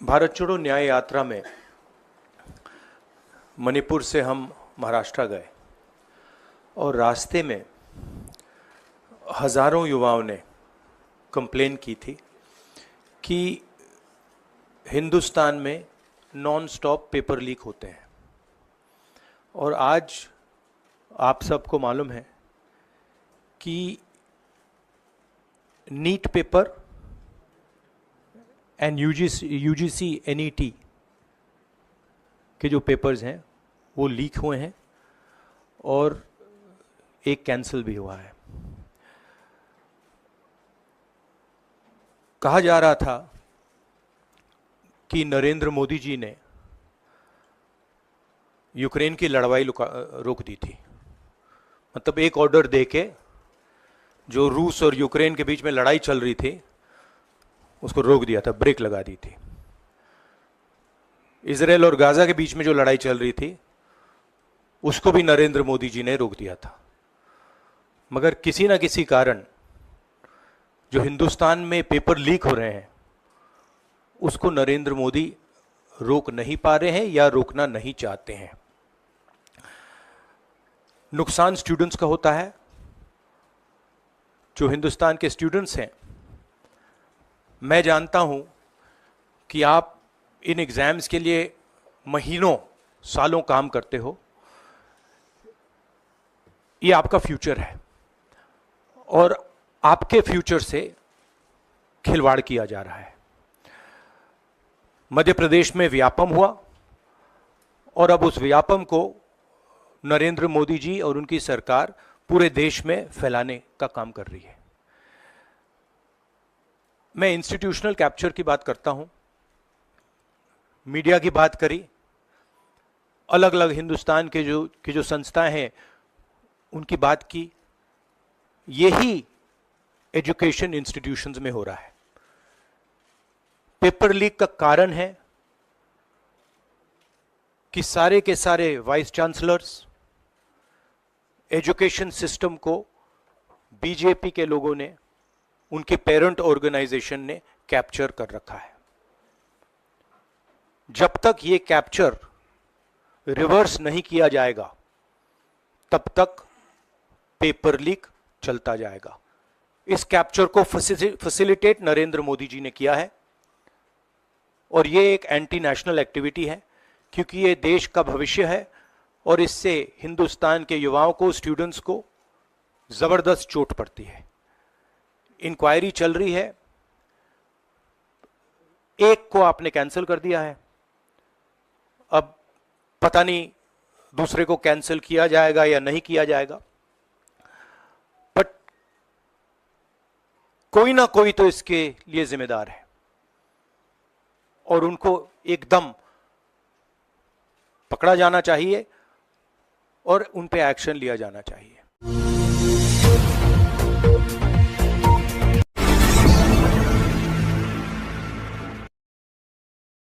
भारत छोड़ो न्याय यात्रा में मणिपुर से हम महाराष्ट्र गए और रास्ते में हज़ारों युवाओं ने कंप्लेन की थी कि हिंदुस्तान में नॉन स्टॉप पेपर लीक होते हैं। और आज आप सबको मालूम है कि NEET paper and UGC NET के जो पेपर्स हैं वो लीक हुए हैं और एक कैंसिल भी हुआ है। कहा जा रहा था कि नरेंद्र मोदी जी ने यूक्रेन की लड़ाई रोक दी थी। मतलब एक ऑर्डर देके जो रूस और यूक्रेन के बीच में लड़ाई चल रही थी उसको रोक दिया था, ब्रेक लगा दी थी। इजराइल और गाजा के बीच में जो लड़ाई चल रही थी उसको भी नरेंद्र मोदी जी ने रोक दिया था। मगर किसी ना किसी कारण जो हिंदुस्तान में पेपर लीक हो रहे हैं उसको नरेंद्र मोदी रोक नहीं पा रहे हैं या रोकना नहीं चाहते हैं। नुकसान स्टूडेंट्स का होता है। जो हिंदुस्तान के स्टूडेंट्स हैं, मैं जानता हूं कि आप इन एग्जाम्स के लिए महीनों सालों काम करते हो। ये आपका फ्यूचर है और आपके फ्यूचर से खिलवाड़ किया जा रहा है। मध्य प्रदेश में व्यापम हुआ और अब उस व्यापम को नरेंद्र मोदी जी और उनकी सरकार पूरे देश में फैलाने का काम कर रही है। मैं इंस्टीट्यूशनल कैप्चर की बात करता हूं, मीडिया की बात करी, अलग अलग हिंदुस्तान के जो संस्थाएं हैं उनकी बात की। यही एजुकेशन इंस्टीट्यूशंस में हो रहा है। पेपर लीक का कारण है कि सारे के सारे वाइस चांसलर्स, एजुकेशन सिस्टम को बीजेपी के लोगों ने, उनके पेरेंट ऑर्गेनाइजेशन ने कैप्चर कर रखा है। जब तक ये कैप्चर रिवर्स नहीं किया जाएगा तब तक पेपर लीक चलता जाएगा। इस कैप्चर को फैसिलिटेट नरेंद्र मोदी जी ने किया है और ये एक एंटी नेशनल एक्टिविटी है क्योंकि ये देश का भविष्य है और इससे हिंदुस्तान के युवाओं को, स्टूडेंट्स को जबरदस्त चोट पड़ती है। इंक्वायरी चल रही है, एक को आपने कैंसिल कर दिया है, अब पता नहीं दूसरे को कैंसिल किया जाएगा या नहीं किया जाएगा। बट कोई ना कोई तो इसके लिए जिम्मेदार है और उनको एकदम पकड़ा जाना चाहिए और उन पे एक्शन लिया जाना चाहिए।